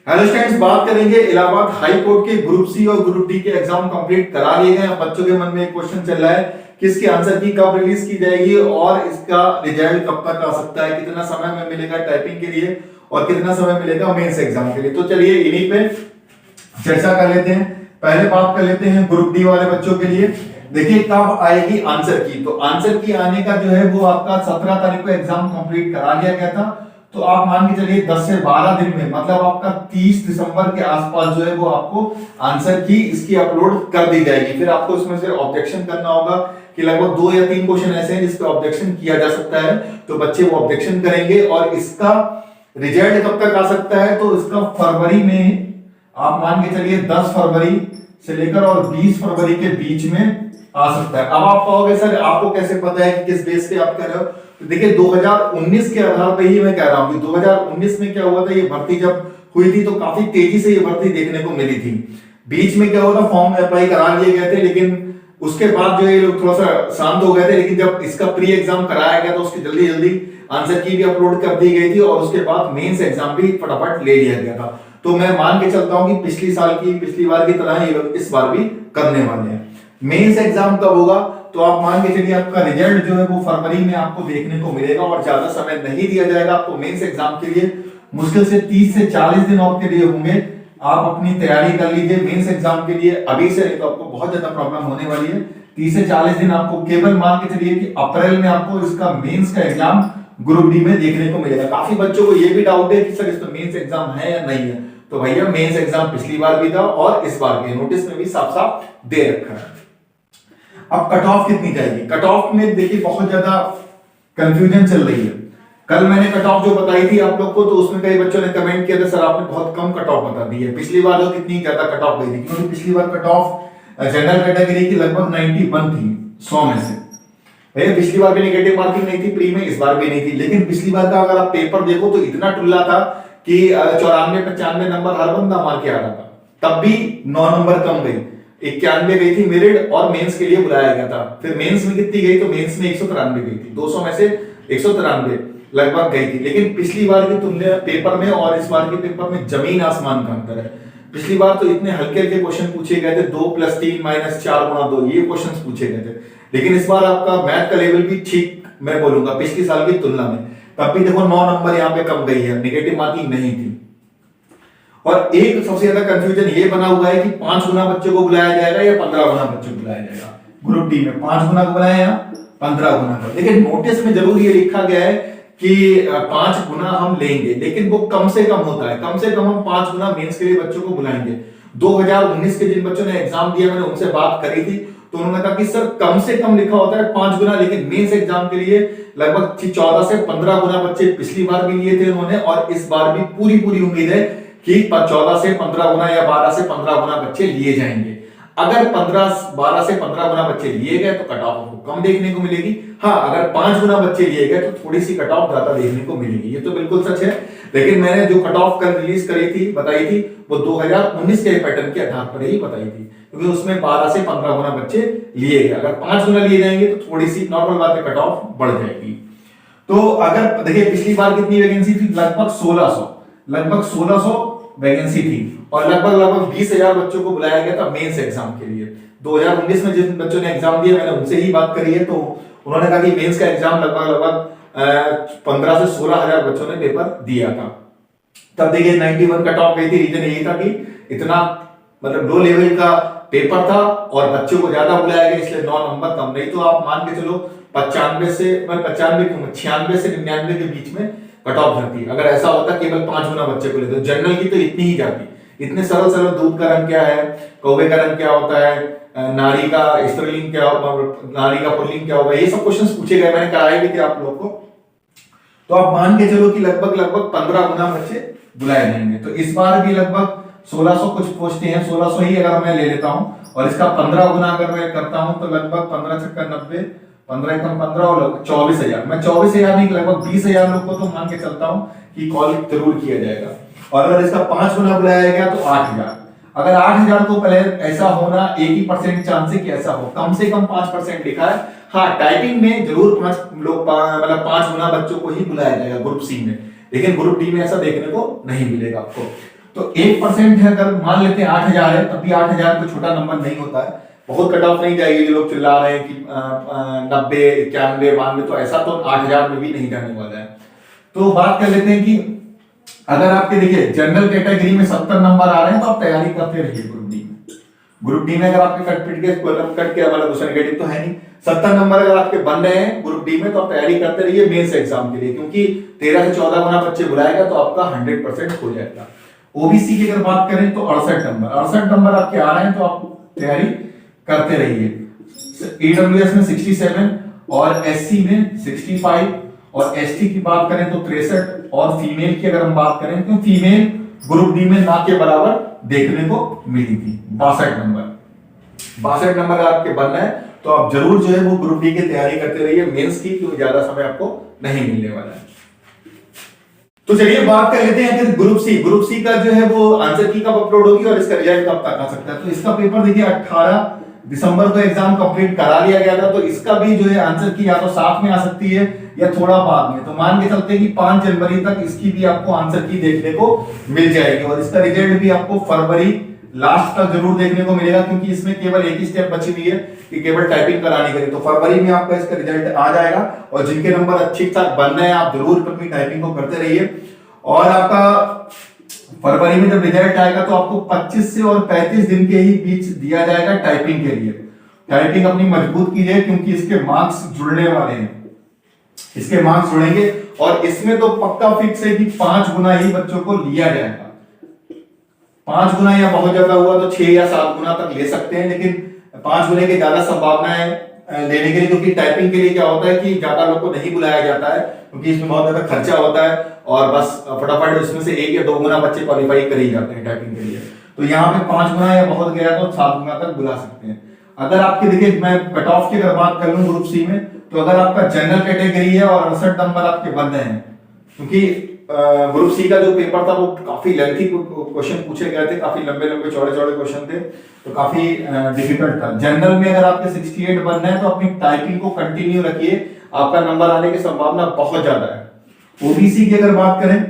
Hello students, बात करेंगे Allahabad high court के ग्रुप सी और ग्रुप डी के एग्जाम कंप्लीट करा लिए गए। बच्चों के मन में एक क्वेश्चन चल रहा है कि इसकी आंसर की कब रिलीज की जाएगी और इसका रिजल्ट कब तक आ सकता है, कितना समय में मिलेगा टाइपिंग के लिए और कितना समय मिलेगा मेंस एग्जाम के लिए। तो चलिए इन्हीं पे चर्चा कर लेते हैं। पहले बात कर लेते हैं ग्रुप डी वाले बच्चों के लिए। देखिए कब आएगी आंसर की, तो आंसर की आने का जो है वो आपका 17 तारीख को एग्जाम कंप्लीट करा लिया गया था। तो आप मान के चलिए 10 से 12 दिन में, मतलब आपका 30 दिसंबर के आसपास जो है वो आपको आंसर की इसकी अपलोड कर दी जाएगी। फिर आपको इसमें से ऑब्जेक्शन करना होगा कि लगभग 2 या 3 क्वेश्चन ऐसे हैं जिस पे ऑब्जेक्शन किया जा सकता है, तो बच्चे वो ऑब्जेक्शन करेंगे और इसका रिजल्ट कब तक आ सकता है, तो इसका फरवरी में आप मान के चलिए 10 फरवरी से लेकर और 20 फरवरी के बीच में आ सकता है। अब आप कहोगे सर आपको कैसे पता है कि किस बेस पे आप कह रहे हो, तो देखिए 2019 के आधार पर ही मैं कह रहा हूं कि 2019 में क्या हुआ था, ये भर्ती जब हुई थी तो काफी तेजी से ये भर्ती देखने को मिली थी। बीच में क्या हुआ था, फॉर्म अप्लाई करा लिए गए थे, लेकिन उसके बाद जो ये लोग थोड़ा सा शांत हो गए थे। लेकिन जब इसका प्री एग्जाम कराया गया तो उसकी जल्दी जल्दी आंसर की भी अपलोड कर दी गई थी और उसके बाद मेंस एग्जाम भी फटाफट ले लिया गया था। तो मैं मान के चलता हूं कि पिछली बार की तरह ये लोग इस बार भी करने वाले हैं। मेंस एग्जाम कब होगा, तो आप मान के चलिए आपका रिजल्ट जो है वो फरवरी में आपको देखने को मिलेगा और ज्यादा समय नहीं दिया जाएगा आपको मेंस एग्जाम के लिए। मुश्किल से 30 से 40 दिन आपके लिए होंगे, आप अपनी तैयारी कर लीजिए मेंस एग्जाम के लिए अभी से, तो आपको बहुत ज्यादा प्रॉब्लम होने वाली है। 30 से 40 दिन आपको केवल मान के चलिए कि अप्रैल में आपको इसका मेंस का एग्जाम ग्रुप डी में देखने को मिलेगा। काफी बच्चों को ये भी डाउट है कि सर इसमें मेंस एग्जाम है या नहीं है, तो भैया मेंस एग्जाम पिछली बार भी था और इस बार भी नोटिस में भी साफ साफ दे रखा है। अब कट ऑफ कितनी जाएगी, कट ऑफ में देखिए बहुत ज्यादा कंफ्यूजन चल रही है। कल मैंने कट ऑफ जो बताई थी आप लोग को, तो उसमें कई बच्चों ने कमेंट किया था सर आपने बहुत कम कट ऑफ बता दी है। पिछली बार तो कितनी ज्यादा कट ऑफ गई थी, क्योंकि पिछली बार कट ऑफ जनरल कैटेगरी की लगभग 91 थी 100 में से। भैया पिछली बार भी नेगेटिव मार्किंग नहीं थी प्री में, इस बार भी नहीं थी। लेकिन पिछली बार का अगर आप पेपर देखो तो इतना टुल्ला था कि 94-95 नंबर हर बंदा मार के आ रहा था, तब भी 9 नंबर कम गई। 91 गई थी मेरिट और मेंस के लिए बुलाया गया था। फिर मेंस में कितनी गई, तो मेंस में 193 गई थी, 200 में से 193 लगभग गई थी। लेकिन पिछली बार की तुलना पेपर में और इस बार के पेपर में जमीन आसमान का अंतर है। पिछली बार तो इतने हल्के हल्के क्वेश्चन पूछे गए थे, 2 + 3 - 4 × 2 ये क्वेश्चन पूछे गए थे। लेकिन इस बार आपका मैथ का लेवल भी ठीक मैं बोलूंगा पिछली साल की तुलना में, तब भी देखो 9 नंबर यहाँ पे कम गई है, नेगेटिव मार्किंग नहीं थी। और एक सबसे ज्यादा कंफ्यूजन ये बना हुआ है कि 5 गुना बच्चों को बुलाया जाएगा या 15 गुना बच्चों को बुलाया जाएगा। ग्रुप डी में 5 गुना को बुलाया या 15 गुना को। लेकिन नोटिस में जरूर ये लिखा गया है कि 5 गुना हम लेंगे, लेकिन वो कम से कम होता है। कम से कम हम 5 गुना मेंस के लिए बच्चों को बुलाएंगे। 2019 के जिन बच्चों ने एग्जाम दिया मैंने उनसे बात करी थी, तो उन्होंने कहा कि सर कम से कम लिखा होता है 5 गुना, लेकिन मेंस एग्जाम के लिए लगभग 14 से 15 गुना बच्चे पिछली बार भी लिए थे उन्होंने, और इस बार भी पूरी उम्मीद है कि 14 से 15 गुना या 12 से 15 गुना बच्चे लिए जाएंगे। अगर 12 से 15 गुना बच्चे लिए गए तो कट ऑफ आपको कम देखने को मिलेगी। हाँ, अगर 5 गुना बच्चे लिए गए तो थोड़ी सी कट ऑफ ज्यादा देखने को मिलेगी, ये तो बिल्कुल सच है। लेकिन मैंने जो कट ऑफ कल रिलीज करी थी बताई थी वो 2019 के पैटर्न के आधार पर ही बताई थी, क्योंकि उसमें 12 से 15 गुना बच्चे लिए गए। अगर 5 गुना लिए जाएंगे तो थोड़ी सी नॉर्मल बात है, कट ऑफ बढ़ जाएगी। तो अगर देखिए पिछली बार कितनी वैकेंसी थी, लगभग 1600 वैकेंसी थी और लगभग 20,000 बच्चों को बुलाया गया था मेंस एग्जाम के लिए। 2019 में जिन बच्चों ने एग्जाम दिया मैंने उनसे ही बात करी है, तो उन्होंने कहा कि मेंस का एग्जाम लगभग 15 से 16,000 बच्चों ने पेपर दिया था। तब देखिए 91 कट ऑफ गई थी। रीजन यही था कि इतना मतलब लो लेवल का पेपर था और बच्चों को ज्यादा बुलाया गया, इसलिए 9 नंबर कम। नहीं तो आप मान के चलो 95 से 96 से 99 के बीच में कट ऑफ जाती। अगर ऐसा होता केवल 5 गुना बच्चे को लेते, जनरल की तो इतनी ही जाती। इतने सरल दूध का रंग क्या है, कौवे का रंग क्या होता है, नारी का स्त्रीलिंग क्या होगा, नारी का पुल्लिंग क्या होगा, ये सब क्वेश्चंस पूछे गए, मैंने कराए भी थे आप लोग को। तो आप मान के चलो कि लगभग 15 गुना बच्चे बुलाए जाएंगे। तो इस बार भी लगभग 1600 कुछ पोस्टें हैं, 1600 ही अगर मैं ले लेता हूं और इसका 15 गुना अगर मैं करता हूं तो लगभग 15 × 90, 15 × 15 और लगभग 24,000। मैं 24,000 नहीं लगभग 20,000 लोग को तो मान के चलता हूं कि कॉल जरूर किया जाएगा। और अगर इसका 5 गुना बुलाया गया तो 8,000। अगर 8,000 को पहले ऐसा होना 1% चांस है कि ऐसा हो, कम से कम 5% लिखा है। हाँ, टाइपिंग में जरूर 5 मतलब 5 गुना बच्चों को ही बुलाया जाएगा ग्रुप सी में, लेकिन ग्रुप डी में ऐसा देखने को नहीं मिलेगा आपको। तो 1% है, अगर मान लेते हैं 8,000 है, तब भी 8,000 कोई छोटा नंबर नहीं होता है, बहुत कट ऑफ नहीं जाएगी। जो लोग चिल्ला रहे हैं कि 90, 91, 92, तो ऐसा तो 8,000 में भी नहीं जाने वाला है। तो बात कर लेते हैं कि अगर आपके देखिए जनरल कैटेगरी में 70 नंबर आ रहे हैं तो आप तैयारी करते रहिए ग्रुप डी में। ग्रुप डी में अगर आपके कट पिट के कट किया वाला दूसरा नेगेटिव तो है नहीं, 70 नंबर अगर आपके बन रहे हैं ग्रुप डी में तो आप तैयारी करते रहिए मेंस एग्जाम के लिए, क्योंकि 13 से 14 गुना बच्चे बुलाएगा तो आपका 100% हो जाएगा। ओबीसी की अगर बात करें तो 68 नंबर आपके आ रहे हैं तो आप तैयारी करते रहिए। ईडब्ल्यूएस में 67 और एससी में 65 और एसटी की बात करें तो 63 और फीमेल की अगर हम बात करें तो फीमेल ग्रुप डी में ना के बराबर देखने को मिली थी 62 नंबर आपके बन रहे हैं तो आप जरूर जो है वो ग्रुप डी की तैयारी करते रहिए मेंस की, क्योंकि ज्यादा समय आपको नहीं मिलने वाला है। तो चलिए बात कर लेते हैं फिर ग्रुप सी का जो है वो आंसर की कब अपलोड होगी और इसका रिजल्ट कब तक आ सकता है। तो इसका पेपर देखिए 18 दिसंबर को एग्जाम कंप्लीट करा लिया गया था, तो इसका भी जो है आंसर की या तो साथ में आ सकती है या थोड़ा बाद में। तो मान के चलते हैं कि 5 जनवरी तक इसकी भी आपको आंसर की देखने को मिल जाएगी और इसका रिजल्ट भी आपको फरवरी लास्ट तक जरूर देखने को मिलेगा, क्योंकि इसमें केवल एक ही स्टेप बची हुई है कि केवल टाइपिंग करानी करें। तो फरवरी में आपका इसका रिजल्ट आ जाएगा और जिनके नंबर ठीक ठाक बन रहे हैं आप जरूर अपनी टाइपिंग को करते रहिए। और आपका फरवरी में जब रिजल्ट आएगा तो आपको 25 से और 35 दिन के ही बीच दिया जाएगा टाइपिंग के लिए। टाइपिंग अपनी मजबूत कीजिए क्योंकि इसके मार्क्स जुड़ने वाले हैं, इसके मार्क्स जुड़ेंगे और इसमें तो पक्का फिक्स है कि 5 गुना ही बच्चों को लिया जाएगा। 5 गुना या बहुत ज्यादा हुआ तो 6 या 7 गुना तक ले सकते हैं, लेकिन 5 गुने की ज्यादा संभावना है लेने के लिए, क्योंकि टाइपिंग के लिए क्या होता है कि ज्यादा लोग को नहीं बुलाया जाता है क्योंकि इसमें बहुत ज्यादा खर्चा होता है और बस फटाफट इसमें से 1 या 2 गुना बच्चे क्वालिफाई कर ही जाते हैं टाइपिंग के लिए। तो यहाँ पे 5 गुना या बहुत गया तो 7 गुना तक बुला सकते हैं। अगर आपके देखिए मैं कट ऑफ की अगर बात कर लूं ग्रुप सी में, तो अगर आपका जनरल कैटेगरी है और 68 नंबर आपके बन रहे हैं, क्योंकि ग्रुप सी का जो पेपर था वो काफी लेंथी क्वेश्चन पूछे गए थे, काफी लंबे लंबे चौड़े चौड़े क्वेश्चन थे, तो काफी डिफिकल्ट था। जनरल में अगर आपके 68 बन रहे हैं तो अपनी टाइपिंग को कंटिन्यू रखिए, आपका नंबर आने की संभावना बहुत ज्यादा है। ओबीसी की अगर बात करें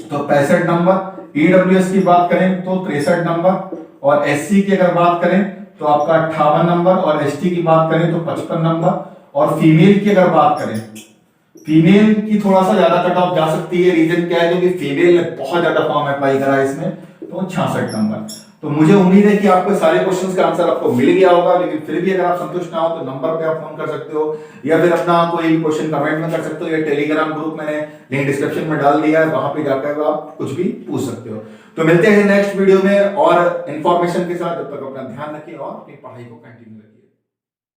तो 65 नंबर, ईडब्ल्यूएस की बात करें तो 63 नंबर और एससी की अगर बात करें तो आपका 58 नंबर और एसटी की बात करें तो 55 नंबर और फीमेल की अगर बात करें, फीमेल की थोड़ा सा ज्यादा कट ऑफ जा सकती है। रीजन क्या है, क्योंकि फीमेल ने बहुत ज्यादा फॉर्म अप्लाई करा है इसमें, तो 66 नंबर। तो मुझे उम्मीद है कि आपको सारे क्वेश्चंस का आंसर आपको मिल गया होगा, लेकिन फिर भी अगर आप संतुष्ट ना हो तो नंबर पे आप फोन कर सकते हो या फिर अपना कोई क्वेश्चन कमेंट में कर सकते हो या टेलीग्राम ग्रुप मैंने लिंक डिस्क्रिप्शन में डाल दिया है, वहां पे जाकर आप कुछ भी पूछ सकते हो। तो मिलते हैं नेक्स्ट वीडियो में और इंफॉर्मेशन के साथ, जब तक अपना ध्यान रखिए और अपनी पढ़ाई को कंटिन्यू रखिए।